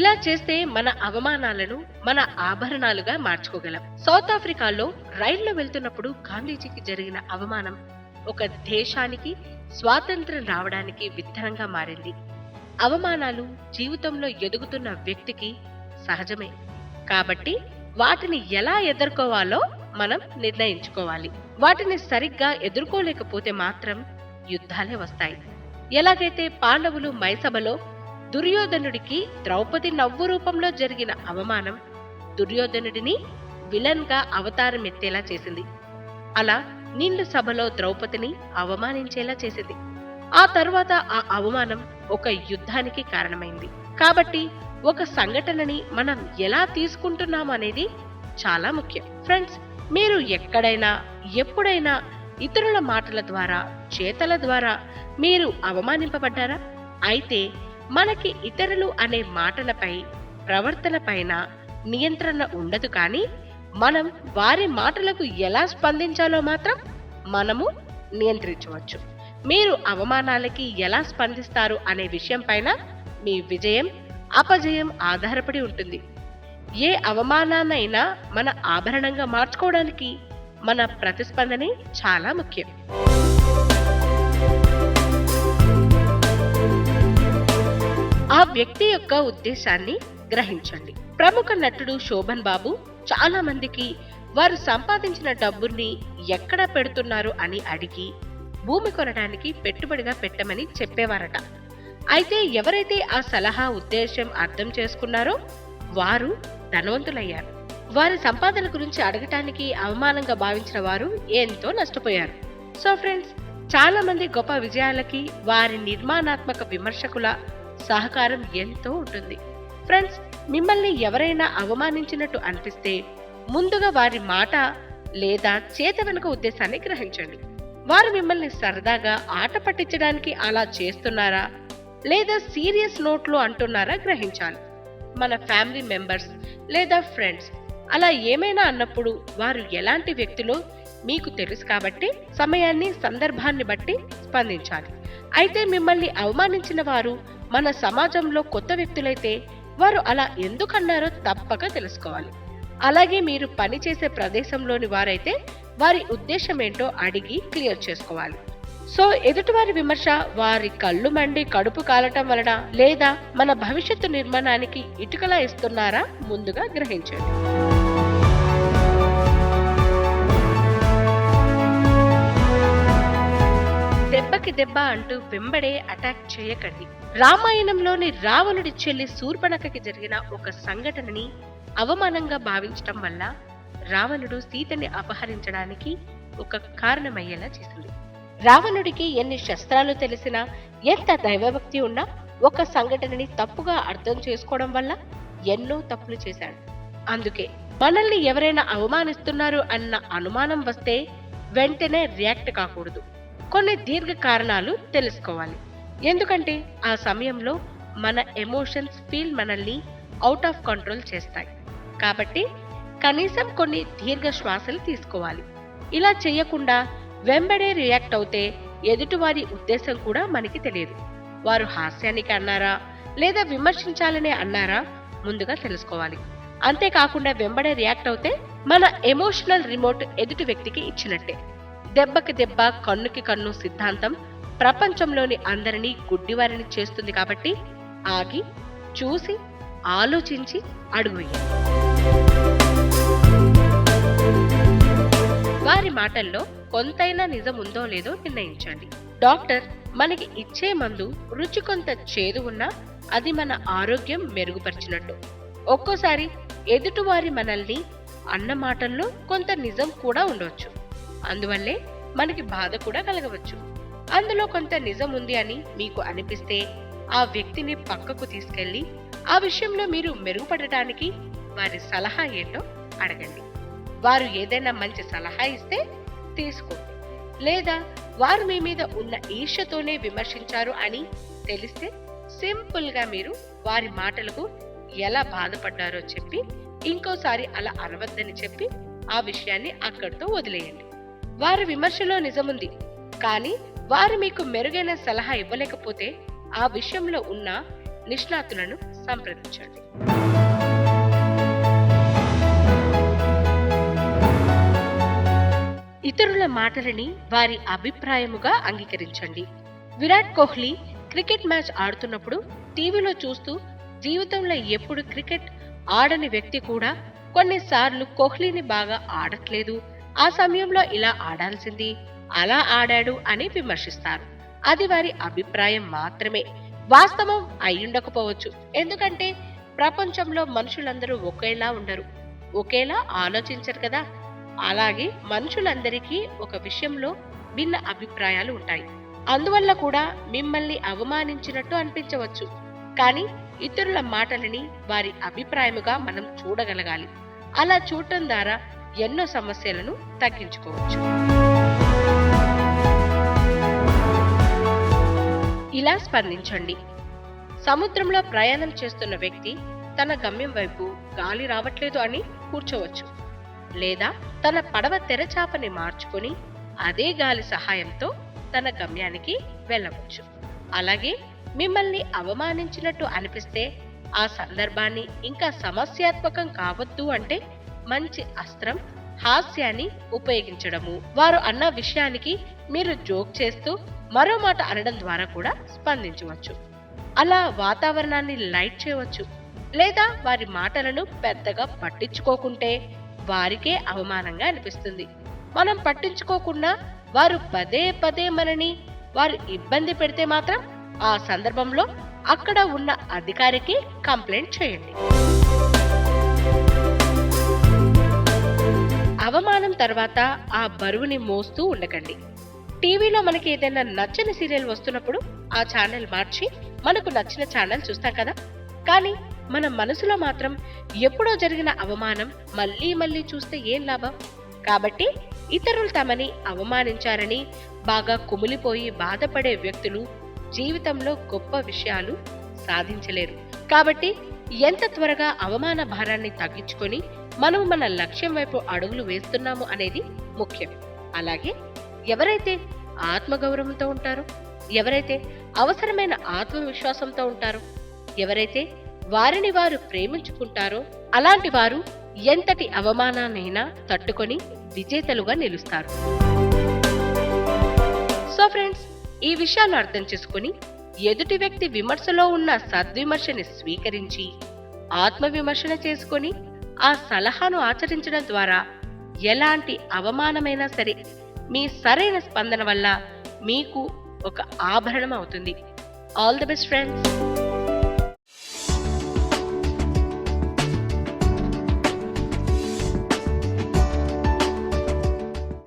ఇలా చేస్తే మన అవమానాలను మన ఆభరణాలుగా మార్చుకోగలం. సౌత్ ఆఫ్రికాలో రైల్లో వెళ్తున్నప్పుడు గాంధీజీకి జరిగిన అవమానం ఒక దేశానికి స్వాతంత్ర్యం రావడానికి విత్తనంగా మారింది. అవమానాలు జీవితంలో ఎదుగుతున్న వ్యక్తికి సహజమే కాబట్టి వాటిని ఎలా ఎదుర్కోవాలో మనం నిర్ణయించుకోవాలి. వాటిని సరిగ్గా ఎదుర్కోలేకపోతే మాత్రం యుద్ధాలే వస్తాయి. ఎలాగైతే పాండవులు మైసభలో దుర్యోధనుడికి ద్రౌపది నవ్వు రూపంలో జరిగిన అవమానం దుర్యోధనుడిని విలన్ గా అవతారం ఎత్తేలా చేసింది, అలా నిండు సభలో ద్రౌపదిని అవమానించేలా చేసింది. ఆ తరువాత ఆ అవమానం ఒక యుద్ధానికి కారణమైంది. కాబట్టి ఒక సంఘటనని మనం ఎలా తీసుకుంటున్నాం అనేది చాలా ముఖ్యం. ఫ్రెండ్స్, మీరు ఎక్కడైనా ఎప్పుడైనా ఇతరుల మాటల ద్వారా చేతల ద్వారా మీరు అవమానింపబడ్డారా? అయితే మనకి ఇతరులు అనే మాటలపై ప్రవర్తన పైన నియంత్రణ ఉండదు, కానీ మనం వారి మాటలకు ఎలా స్పందించాలో మాత్రం మనము నియంత్రించవచ్చు. మీరు అవమానాలకి ఎలా స్పందిస్తారు అనే విషయం పైన మీ విజయం అపజయం ఆధారపడి ఉంటుంది. ఏ అవమానాన్నైనా మన ఆభరణంగా మార్చుకోవడానికి మన ప్రతిస్పందనే చాలా ముఖ్యం. ఆ వ్యక్తి యొక్క ఉద్దేశాన్ని గ్రహించండి. ప్రముఖ నటుడు శోభన్ బాబు చాలా మందికి వారు సంపాదించిన డబ్బుని ఎక్కడ పెడుతున్నారు అని అడిగి భూమి కొనడానికి పెట్టుబడిగా పెట్టమని చెప్పేవారట. అయితే ఎవరైతే ఆ సలహా ఉద్దేశం అర్థం చేసుకున్నారో వారు ధనవంతులయ్యారు. వారి సంపాదన గురించి అడగటానికి అవమానంగా భావించిన వారు ఎంతో నష్టపోయారు. సో ఫ్రెండ్స్, చాలా మంది గొప్ప విజయాలకి వారి నిర్మాణాత్మక విమర్శకుల సహకారం ఎంతో ఉంటుంది. ఫ్రెండ్స్, మిమ్మల్ని ఎవరైనా అవమానించినట్టు అనిపిస్తే ముందుగా వారి మాట లేదా చేత వెనుక ఉద్దేశాన్ని గ్రహించండి. వారు మిమ్మల్ని సరదాగా ఆట పట్టించడానికి అలా చేస్తున్నారా లేదా సీరియస్ నోట్లో అంటున్నారా గ్రహించాలి. మన ఫ్యామిలీ మెంబర్స్ లేదా ఫ్రెండ్స్ అలా ఏమైనా అన్నప్పుడు వారు ఎలాంటి వ్యక్తులో మీకు తెలుసు కాబట్టి సమయాన్ని సందర్భాన్ని బట్టి స్పందించాలి. అయితే మిమ్మల్ని అవమానించిన వారు మన సమాజంలో కొత్త వ్యక్తులైతే వారు అలా ఎందుకన్నారో తప్పక తెలుసుకోవాలి. అలాగే మీరు పనిచేసే ప్రదేశంలోని వారైతే వారి ఉద్దేశం ఏంటో అడిగి క్లియర్ చేసుకోవాలి. సో ఎదుటివారి విమర్శ వారి కళ్ళు మండి కడుపు కాలటం వలన లేదా మన భవిష్యత్తు నిర్మాణానికి ఇటుకలా ఇస్తున్నారా ముందుగా గ్రహించండి. దెబ్బకి దెబ్బ అంటూ వెంబడే అటాక్ చేయకండి. రామాయణంలోని రావణుడి చెల్లి శూర్పణఖకి జరిగిన ఒక సంఘటనని అవమానంగా భావించటం వల్ల రావణుడు సీతని అపహరించడానికి ఒక కారణమయ్యేలా చేసింది. రావణుడికి ఎన్ని శస్త్రాలు తెలిసినా ఎంత దైవభక్తి ఉన్నా ఒక సంఘటనని తప్పుగా అర్థం చేసుకోవడం వల్ల ఎన్నో తప్పులు చేశాడు. అందుకే మనల్ని ఎవరైనా అవమానిస్తున్నారు అన్న అనుమానం వస్తే వెంటనే రియాక్ట్ కాకూడదు. కొన్ని దీర్ఘ కారణాలు తెలుసుకోవాలి. ఎందుకంటే ఆ సమయంలో మన ఎమోషన్స్ ఫీల్ మనల్ని అవుట్ ఆఫ్ కంట్రోల్ చేస్తాయి. కాబట్టి కనీసం కొన్ని దీర్ఘ శ్వాసలు తీసుకోవాలి. ఇలా చేయకుండా వెంబడే రియాక్ట్ అవుతే ఎదుటివారి ఉద్దేశం కూడా మనకి తెలియదు. వారు హాస్యానికి అన్నారా లేదా విమర్శించాలనే అన్నారా ముందుగా తెలుసుకోవాలి. అంతేకాకుండా వెంబడే రియాక్ట్ అవుతే మన ఎమోషనల్ రిమోట్ ఎదుటి వ్యక్తికి ఇచ్చినట్టే. దెబ్బకి దెబ్బ కన్నుకి కన్ను సిద్ధాంతం ప్రపంచంలోని అందరినీ గుడ్డివారిని చేస్తుంది. కాబట్టి ఆగి చూసి ఆలోచించి అడుగు వేయాలి. వారి మాటల్లో కొంతైనా నిజం ఉందో లేదో నిర్ణయించండి. డాక్టర్ మనకి ఇచ్చే మందు రుచి కొంత చేదు ఉన్నా అది మన ఆరోగ్యం మెరుగుపరిచినట్టు. ఒక్కోసారి ఎదుటివారి మనల్ని అన్న మాటల్లో కొంత నిజం కూడా ఉండవచ్చు. అందువల్లే మనకి బాధ కూడా కలగవచ్చు. అందులో కొంత నిజం ఉంది అని మీకు అనిపిస్తే ఆ వ్యక్తిని పక్కకు తీసుకెళ్లి ఆ విషయంలో మీరు మెరుగుపడటానికి వారి సలహా ఏంటో అడగండి. వారు ఏదైనా మంచి సలహా ఇస్తే తీసుకోండి. లేదా వారు మీ మీద ఉన్న ఈర్ష్యతోనే విమర్శించారు అని తెలిస్తే సింపుల్ గా మీరు వారి మాటలకు ఎలా బాధపడ్డారో చెప్పి ఇంకోసారి అలా అనవద్దని చెప్పి ఆ విషయాన్ని అక్కడితో వదిలేయండి. వారి విమర్శలో నిజముంది, కానీ వారు మీకు మెరుగైన సలహా ఇవ్వలేకపోతే ఆ విషయంలో ఉన్న నిష్ణాతులను సంప్రదించండి. ఇతరుల మాటలని వారి అభిప్రాయముగా అంగీకరించండి. విరాట్ కోహ్లీ క్రికెట్ మ్యాచ్ ఆడుతున్నప్పుడు టీవీలో చూస్తూ జీవితంలో ఎప్పుడు క్రికెట్ ఆడని వ్యక్తి కూడా కొన్నిసార్లు కోహ్లీని బాగా ఆడట్లేదు, ఆ సమయంలో ఇలా ఆడాల్సింది, అలా ఆడాడు అని విమర్శిస్తారు. అది వారి అభిప్రాయం మాత్రమే, వాస్తవం అయ్యుండకపోవచ్చు. ఎందుకంటే ప్రపంచంలో మనుషులందరూ ఒకేలా ఉండరు, ఒకేలా ఆలోచించరు కదా. అలాగే మనుషులందరికీ ఒక విషయంలో భిన్న అభిప్రాయాలు ఉంటాయి. అందువల్ల కూడా మిమ్మల్ని అవమానించినట్టు అనిపించవచ్చు, కానీ ఇతరుల మాటలని వారి అభిప్రాయముగా మనం చూడగలగాలి. అలా చూడటం ద్వారా ఎన్నో సమస్యలను తగ్గించుకోవచ్చు. ఇలా స్పందించండి. సముద్రంలో ప్రయాణం చేస్తున్న వ్యక్తి తన గమ్యం వైపు గాలి రావట్లేదు అని కూర్చోవచ్చు, లేదా తన పడవ తెరచాపని మార్చుకొని అదే గాలి సహాయంతో తన గమ్యానికి వెళ్ళవచ్చు. అలాగే మిమ్మల్ని అవమానించినట్టు అనిపిస్తే ఆ సందర్భాన్ని ఇంకా సమస్యాత్మకం కావద్దు అంటే మంచి అస్త్రం హాస్యాన్ని ఉపయోగించడము. వారు అన్న విషయానికి మీరు జోక్ చేస్తూ మరో మాట అనడం ద్వారా కూడా స్పందించవచ్చు. అలా వాతావరణాన్ని లైట్ చేయవచ్చు. లేదా వారి మాటలను పెద్దగా పట్టించుకోకుంటే వారికే అవమానంగా అనిపిస్తుంది. మనం పట్టించుకోకుండా వారు పదే పదే మనని వారు ఇబ్బంది పెడితే మాత్రం ఆ సందర్భంలో అక్కడ ఉన్న అధికారికి కంప్లైంట్ చేయండి. అవమానం తర్వాత ఆ బరువుని మోస్తూ ఉండకండి. టీవీలో మనకి ఏదైనా నచ్చని సీరియల్ వస్తున్నప్పుడు ఆ ఛానల్ మార్చి మనకు నచ్చిన ఛానల్ చూస్తాం కదా. కానీ మన మనసులో మాత్రం ఎప్పుడో జరిగిన అవమానం మళ్ళీ మళ్ళీ చూస్తే ఏం లాభం? కాబట్టి ఇతరులు తమని అవమానించారని బాగా కుమిలిపోయి బాధపడే వ్యక్తులు జీవితంలో గొప్ప విషయాలు సాధించలేరు. కాబట్టి ఎంత త్వరగా అవమాన భారాన్ని తగ్గించుకొని మనం మన లక్ష్యం వైపు అడుగులు వేస్తున్నాము అనేది ముఖ్యం. అలాగే ఎవరైతే ఆత్మగౌరవంతో ఉంటారో, ఎవరైతే అవసరమైన ఆత్మవిశ్వాసంతో ఉంటారో, ఎవరైతే వారిని వారు ప్రేమించుకుంటారో అలాంటి వారు ఎంతటి అవమానాన్నైనా తట్టుకొని విజేతలుగా నిలుస్తారు. సో ఫ్రెండ్స్, ఈ విషయాలు అర్థం చేసుకుని ఎదుటి వ్యక్తి విమర్శలో ఉన్న సద్విమర్శని స్వీకరించి ఆత్మవిమర్శన చేసుకొని ఆ సలహాను ఆచరించడం ద్వారా ఎలాంటి అవమానమైనా సరే మీ సరైన స్పందన వల్ల మీకు ఒక ఆభరణం అవుతుంది. All the best friends.